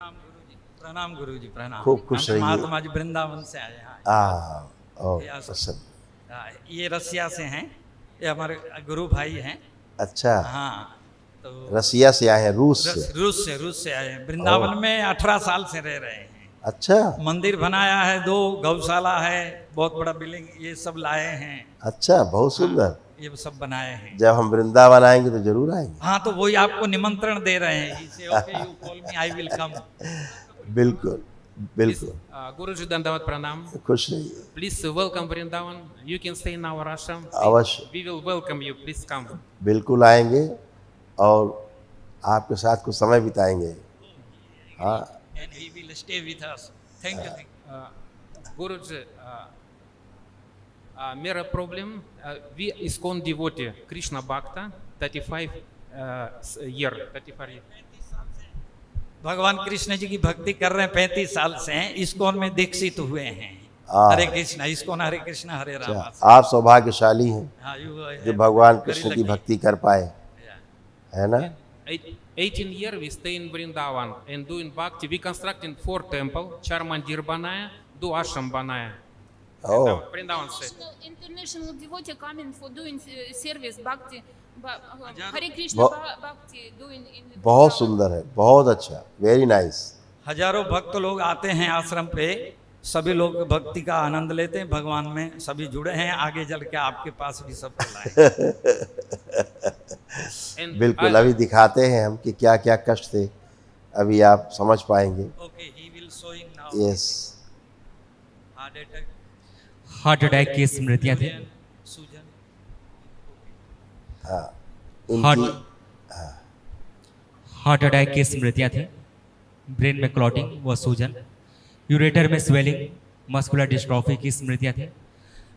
प्रणाम गुरुजी, प्रणाम। खूब खुश हम रहिए। महात्मा जी वृंदावन से आए हैं। प्रसन्न। ये रसिया से हैं, ये हमारे गुरु भाई हैं। अच्छा, हाँ, तो रसिया से आए हैं, रूस से। रूस से आए हैं। वृंदावन में 18 साल से रह रहे हैं। अच्छा मंदिर बनाया है, 2 गौशाला है, बहुत बड़ा बिल्डिंग, ये सब लाए हैं। अच्छा, बहुत सुंदर। ये सब बनाए हैं। जब हम वृंदावन आएंगे तो जरूर आएंगे। हाँ, तो वही आपको निमंत्रण दे रहे हैं। He say, okay, you call me, I will come. बिल्कुल बिल्कुल। Guruji Dandavat Pranam. खुश रहिए। Please welcome Vrindavan. You can stay in our ashram. अवश्य। We will welcome you. Please come. बिल्कुल आएंगे और आपके साथ कुछ समय बिताएंगे। हाँ, And he will stay with us. Thank you. Guruji, mere problem. We ISKCON devotee Krishna Bhakta 35 year. भगवान कृष्ण जी की भक्ति कर रहे हैं 35 साल से हैं। इस्कॉन में दीक्षित हुए हैं। हरे कृष्णा, इस्कॉन हरे कृष्णा हरे राम। आप सौभाग्यशाली हैं हाँ, जो भगवान कृष्ण की भक्ति कर पाए, है ना। 18 years we stay in Vrindavan and doing bhakti. We constructing 4 temples, 4 mandir banaya, 2 ashram banaya. Oh. Vrindavan से. International devotee coming for doing service bhakti. Hare Bo- Krishna bhakti doing in. बहुत सुंदर है, बहुत अच्छा, वेरी नाइस। हजारों भक्त लोग आते हैं आश्रम पे, सभी लोग भक्ति का आनंद लेते हैं। भगवान में सभी जुड़े हैं। आगे चल के आपके पास भी सब And बिल्कुल, अभी दिखाते हैं हम कि क्या क्या कष्ट थे, अभी आप समझ पाएंगे। Okay, he will showing now. Yes, heart attack की स्मृतियां थी। सूजन, हार्ट अटैक की स्मृतियां थी। ब्रेन में क्लॉटिंग व सूजन, यूरेटर में स्वेलिंग, मस्कुलर डिस्ट्रॉफी की स्मृतियां थी।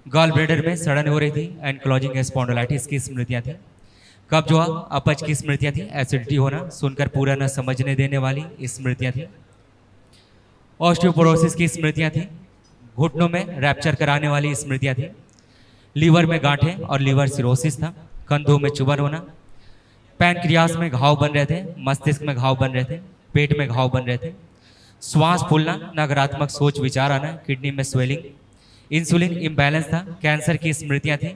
गॉल ब्लैडर में सड़न हो रही थी, एनक्लोजिंग स्पॉन्डिलाइटिस की स्मृतियां थी। कब्ज हुआ, अपच की स्मृतियां थी। एसिडिटी होना, सुनकर पूरा न समझने देने वाली स्मृतियां थी। ऑस्टियोपोरोसिस की स्मृतियां थी। घुटनों में रैप्चर कराने वाली स्मृतियां थी। लीवर में गांठें और लीवर सिरोसिस था। कंधों में चुभन होना, पैनक्रियास में घाव बन रहे थे, मस्तिष्क में घाव बन रहे थे, पेट में घाव बन रहे थे। श्वास फूलना, नकारात्मक सोच विचार आना, किडनी में स्वेलिंग, इंसुलिन इम्बैलेंस था। कैंसर की स्मृतियां थी।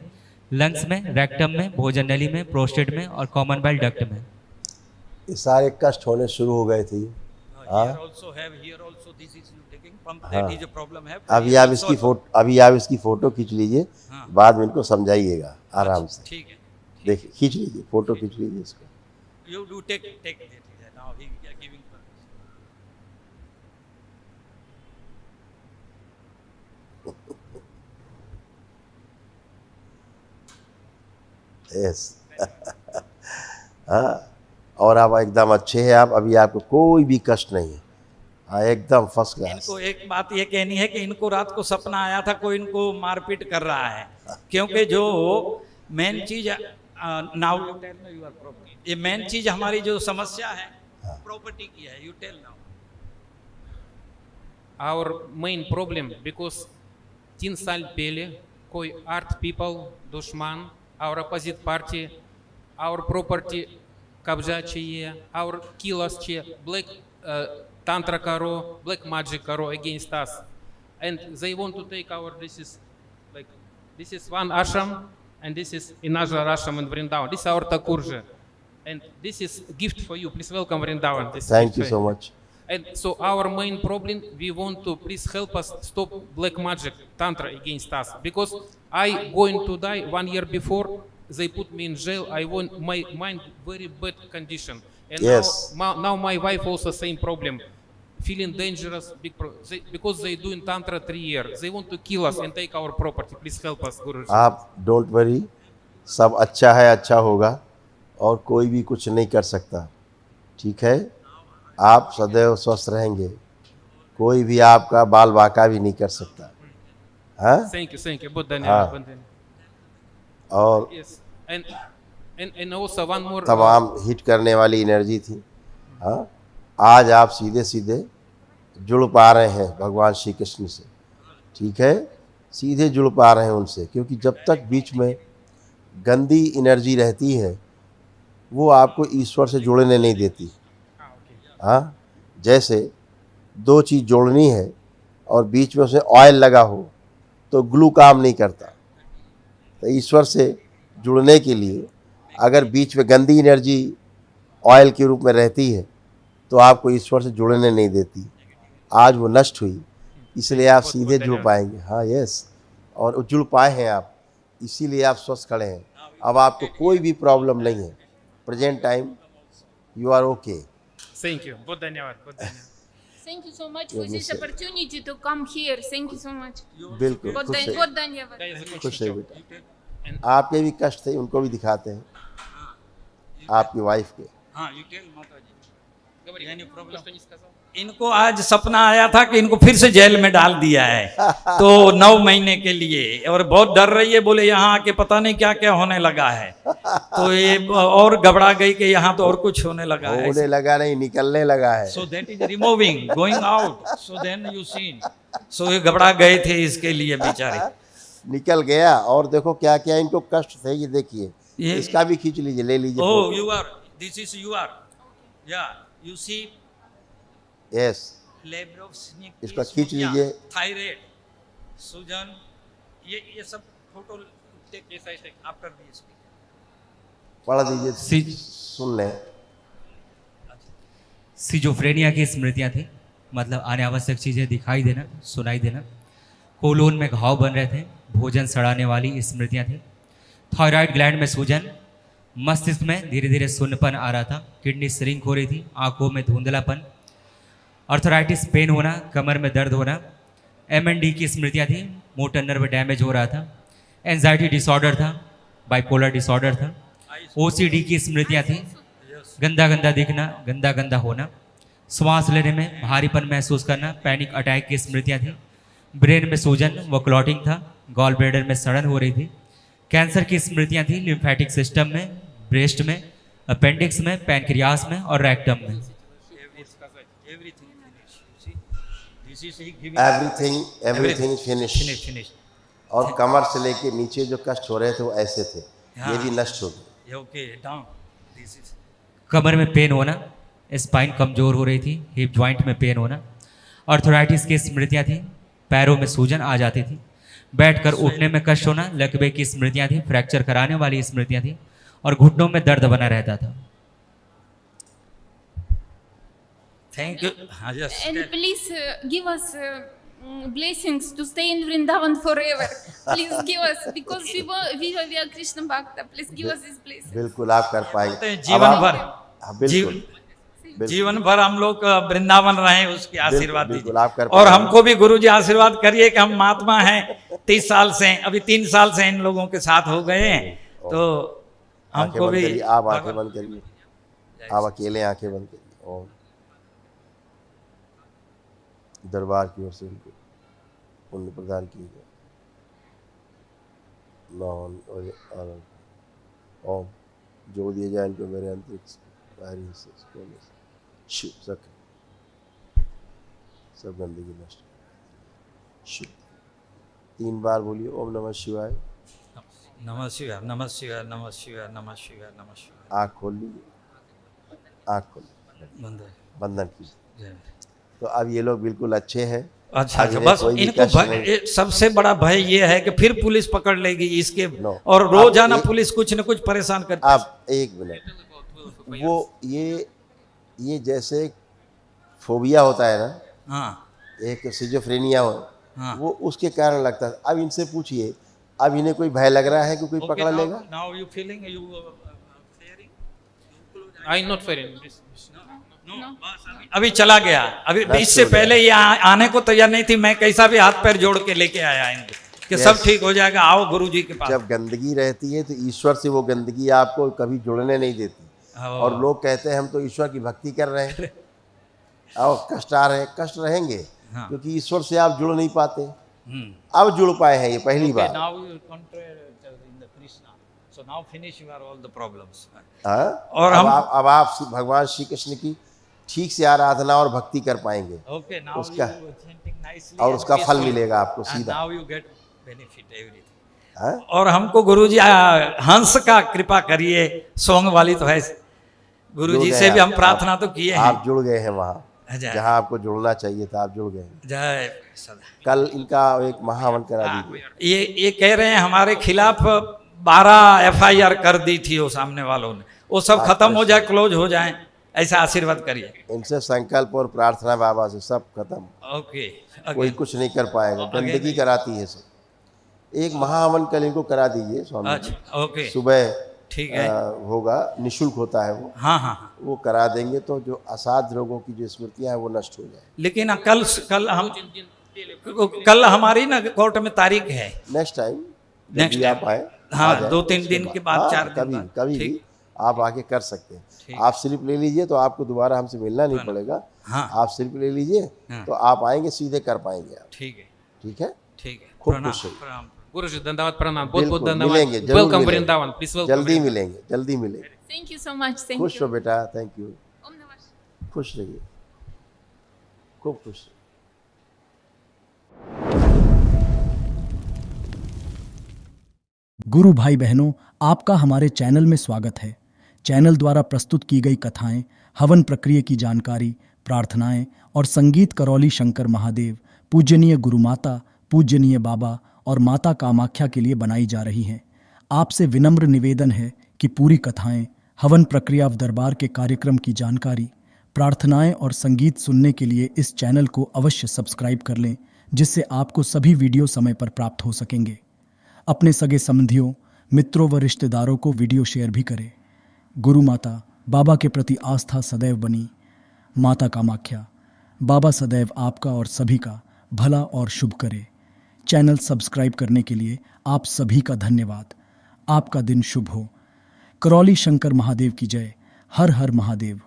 लंग्स में, रेक्टम में, भोजन नली में, प्रोस्टेट में और कॉमन बेल डक्ट में। ये सारे कष्ट होने शुरू हो गए थे। हाँ, अभी आप इसकी फोटो खींच लीजिए, बाद में इनको समझाइएगा आराम से। ठीक है, देखिए, खींच लीजिए, फोटो खींच लीजिए इसको। You do take now he are giving. Yes. हाँ, और आप एकदम अच्छे हैं। आप अभी आपको कोई भी कष्ट नहीं है। हाँ, एकदम फर्स्ट क्लास। इनको एक बात ये कहनी है कि इनको रात को सपना आया था कोई इनको मारपीट कर रहा है, क्योंकि जो मेन चीज now you tell me your property, ये मेन चीज हमारी जो समस्या है प्रॉपर्टी की है। You tell now. Our main problem because 3 साल पहले कोई अर्थ पीपल दुश्मन और अपोजिट पार्टी our property कब्जा चाहिए, our killers चाहिए, black tantra karo, black magic karo against us, and they want to take our this is one ashram and this is another ashram in Vrindavan. This is our Thakurji and this is gift for you. Please welcome Vrindavan. Thank you so much. And so our main problem, we want to please help us stop black magic tantra against us, because I going to die 1 year before they put me in jail. I want my mind very bad condition, and Yes. now my wife also same problem, feeling dangerous because they doing tantra 3 years. They want to kill us and take our property. Please help us, Guruji. आप don't worry, सब अच्छा है, अच्छा होगा और कोई भी कुछ नहीं कर सकता। ठीक है, आप सदैव स्वस्थ रहेंगे, कोई भी आपका बाल बाका भी नहीं कर सकता। हाँ, Thank you, बहुत हाँ। धन्यवाद। और Yes, and also one more. तमाम हिट करने वाली एनर्जी थी। हाँ, आज आप सीधे सीधे जुड़ पा रहे हैं भगवान श्री कृष्ण से। ठीक है, सीधे जुड़ पा रहे हैं उनसे, क्योंकि जब तक बीच में गंदी एनर्जी रहती है वो आपको ईश्वर से जुड़ने नहीं देती। हाँ, जैसे दो चीज़ जोड़नी है और बीच में उसमें ऑयल लगा हो तो ग्लू काम नहीं करता। तो ईश्वर से जुड़ने के लिए अगर बीच में गंदी एनर्जी ऑयल के रूप में रहती है तो आपको ईश्वर से जुड़ने नहीं देती। आज वो नष्ट हुई, इसलिए आप सीधे जुड़ पाएंगे। हाँ, यस, और जुड़ पाए हैं आप, इसीलिए आप स्वस्थ खड़े हैं। अब आपको कोई भी प्रॉब्लम नहीं है। Present time you are okay. Thank you. बहुत धन्यवाद, बहुत धन्यवाद। Thank you so much for this opportunity to come here. Thank you so much. बिल्कुल बहुत खुश है, बहुत धन्यवाद. Да, я закончу खुश है еще. बेटा। आपके भी कष्ट थे, उनको भी दिखाते हैं, आपकी वाइफ के। हाँ, you tell माता जी। Говори, Any problem? то, что не сказал. इनको आज सपना आया था कि इनको फिर से जेल में डाल दिया है तो 9 महीने के लिए, और बहुत डर रही है, बोले यहाँ आके पता नहीं क्या क्या होने लगा है। तो ये और घबरा गई कि यहाँ तो और कुछ होने लगा है। होने लगा नहीं, निकलने लगा है। So that is removing going out, so then you seen, so ये घबरा गए थे इसके लिए बेचारे। निकल गया। और देखो क्या क्या इनको कष्ट थे, ये देखिए, ये- इसका भी खींच लीजिए, ले लीजिए। Oh, you are, this is you are, या यू सी यस, लेब्रोस्निक, इसका खींच लीजिए। थायराइड, सूजन, ये सब फोटो टेक आफ्टर दिस। पढ़ दीजिए, सी- सुन लें। सिजोफ्रेनिया की स्मृतियाँ थी, मतलब आने आवश्यक चीज़ें दिखाई देना, सुनाई देना। कोलोन में घाव बन रहे थे, भोजन सड़ाने वाली स्मृतियाँ थी। थायराइड ग्लैंड में सूजन, मस्तिष्क में धीरे धीरे शून्यपन आ रहा था, किडनी श्रिंक हो रही थी, आंखों में धुंधलापन, अर्थराइटिस पेन होना, कमर में दर्द होना। MND की स्मृतियाँ थी, मोटर नर्व डैमेज हो रहा था, एंजाइटी डिसऑर्डर था, बाइपोलर डिसऑर्डर था। OCD की स्मृतियाँ थी, गंदा गंदा दिखना, गंदा गंदा होना, श्वास लेने में भारीपन महसूस करना, पैनिक अटैक की स्मृतियाँ थी। ब्रेन में सूजन व क्लॉटिंग था, गॉल ब्लैडर में सड़न हो रही थी। कैंसर की स्मृतियाँ थी, लिम्फेटिक सिस्टम में, ब्रेस्ट में, अपेंडिक्स में, पैनक्रियास में और रेक्टम में। Everything finish. और कमर से लेके नीचे जो कष्ट हो रहे थे वो ऐसे थे, ये भी नष्ट हो गए। ओके, डाउन, दिस इज कमर में पेन होना, स्पाइन कमजोर हो रही थी, हिप जॉइंट में पेन होना। अर्थराइटिस की स्मृतियाँ थी, पैरों में सूजन आ जाती थी, बैठकर उठने में कष्ट होना, लकवे की स्मृतियाँ थी, फ्रैक्चर कराने वाली स्मृतियाँ थी और घुटनों में दर्द बना रहता था। Thank you. हाँ, yes, And please give us blessings to stay in Vrindavan forever. Please give us, because we are Krishna Bhakta. Please give us this blessing. बिल्कुल आप कर पाएंगे जीवन भर, हाँ, बिल्कुल जीवन भर हम लोग वृंदावन रहे, उसके आशीर्वाद बिल्कुल, दीजिए। आप कर और पाएंगे। हमको भी गुरु जी आशीर्वाद करिए कि हम महात्मा हैं, 30 साल से, अभी 3 साल से इन लोगों के साथ हो गए हैं, तो आंखें हमको बंद भी करिए, आप आंखें बंद करिए, आप अकेले आंखें बंद करिए। ओम। दरबार की ओर से उनको पुण्य प्रदान कीजिए। ओम। जो दिए जाए इनको मेरे अंतरिक्ष बाहरी हिस्से से, कोने से, शिव सक सब गंदगी नष्ट कर। शिव 3 बार बोलिए, ओम नमः शिवाय। नमः शिवाय, नमः शिवाय, नमः शिवाय, नमः शिवाय, नमः शिवाय। आँख खोल लीजिए, आँख खोल बंद है। बंधन कीजिए। जय। तो अब ये लोग बिल्कुल अच्छे हैं। अच्छा, अब अच्छा, इन्हें बस कोई भी इनको कष्ट नहीं। सबसे बड़ा भय ये है कि फिर पुलिस पकड़ लेगी इसके, No. और रोजाना आप पुलिस कुछ न कुछ परेशान करती अब 1 मिनट, वो ये जैसे फोबिया होता है ना, हाँ, एक सिजोफ्रेनिया हो, हाँ। वो उसके कारण लगता है। अब इनसे पूछिए, अब इन्हें कोई भय लग रहा है कि कोई पकड़ लेगा? Now you feeling you I'm not fearing this. अभी चला गया, अभी नष्ट इससे हो गया। पहले ये आने को तैयार नहीं थी, मैं कैसा भी हाथ पैर जोड़ के लेके आया इनको कि सब ठीक हो जाएगा, आओ गुरु जी के पास। जब गंदगी रहती है तो ईश्वर से वो गंदगी आपको कभी जुड़ने नहीं देती। और लोग कहते हैं हम तो ईश्वर की भक्ति कर रहे हैं, और कष्ट आ रहे हैं, कष्ट रहेंगे, हाँ। क्योंकि ईश्वर से आप जुड़ नहीं पाते। अब जुड़ पाए हैं, ये पहली बार। Now you control in the Krishna, so now finish your all the problems. हाँ? और अब आप भगवान श्री कृष्ण की ठीक से आराधना और भक्ति कर पाएंगे, ओके, नाउ उसका- यू chanting nicely और and उसका फल peacefully. मिलेगा आपको And सीधा। now you get benefit everything. हाँ? और हमको गुरुजी हंस का कृपा करिए, सॉन्ग वाली तो है, गुरुजी जुड़ से गए भी हम आप। प्रार्थना तो किए हैं। आप जुड़ गए हैं वहाँ। जय जहाँ आपको जुड़ना चाहिए था आप जुड़ गए। जय सदा। कल इनका एक महाहवन करा दीजिए। ये कह रहे हैं हमारे खिलाफ 12 FIR कर दी थी वो सामने वालों ने, वो सब खत्म हो जाए, क्लोज हो जाए, ऐसा आशीर्वाद करिए। इनसे संकल्प और प्रार्थना बाबा से सब खत्म, ओके कोई कुछ नहीं कर पाएगा। गंदगी कराती है सब। एक महाहवन कल इनको करा दीजिए स्वामी जी। अच्छा ओके सुबह ठीक है। होगा, निशुल्क होता है वो। हाँ हाँ वो करा देंगे तो जो असाध्य रोगों की जो स्मृतियां हैं वो नष्ट हो जाए। लेकिन कल हमारी ना कोर्ट में तारीख है। नेक्स्ट टाइम Next जब आप time। आए, हाँ, आ जाए, 2-3 उसके दिन के बाद, हाँ, 4 दिन कभी बाद। कभी ठीक। भी आप आके कर सकते ठीक। हैं। आप स्लिप ले लीजिए तो आपको दोबारा हमसे मिलना नहीं पड़ेगा। हाँ। आप स्लिप ले लीजिए हाँ। तो आप आएंगे सीधे कर पाएंगे आप। ठीक है ठीक है, ठीक है। खूब प्रणाम खुश रहिए। प्रणाम। Guruji, धन्यवाद प्रणाम, बहुत बहुत बिल्कुल, धन्यवाद। मिलेंगे, जरूर वेलकम मिलेंगे। Vrindavan, please welcome. जल्दी मिलेंगे, जल्दी मिलेंगे। Thank you so much. Thank खुश you. हो बेटा, thank you. Om Namah Shivaya. खुश रहिए, खूब खुश रहिए। गुरु भाई बहनों, आपका हमारे चैनल में स्वागत है। चैनल द्वारा प्रस्तुत की गई कथाएं, हवन प्रक्रिया की जानकारी, प्रार्थनाएं और संगीत करौली शंकर महादेव, पूजनीय गुरु माता, पूजनीय बाबा और माता कामाख्या के लिए बनाई जा रही हैं। आपसे विनम्र निवेदन है कि पूरी कथाएं, हवन प्रक्रिया व दरबार के कार्यक्रम की जानकारी, प्रार्थनाएं और संगीत सुनने के लिए इस चैनल को अवश्य सब्सक्राइब कर लें, जिससे आपको सभी वीडियो समय पर प्राप्त हो सकेंगे। अपने सगे संबंधियों, मित्रों व रिश्तेदारों को वीडियो शेयर भी करें। गुरु माता, बाबा के प्रति आस्था सदैव बनी। माता कामाख्या, बाबा सदैव आपका और सभी का भला और शुभ करे। चैनल सब्सक्राइब करने के लिए आप सभी का धन्यवाद। आपका दिन शुभ हो। करौली शंकर महादेव की जय। हर हर महादेव।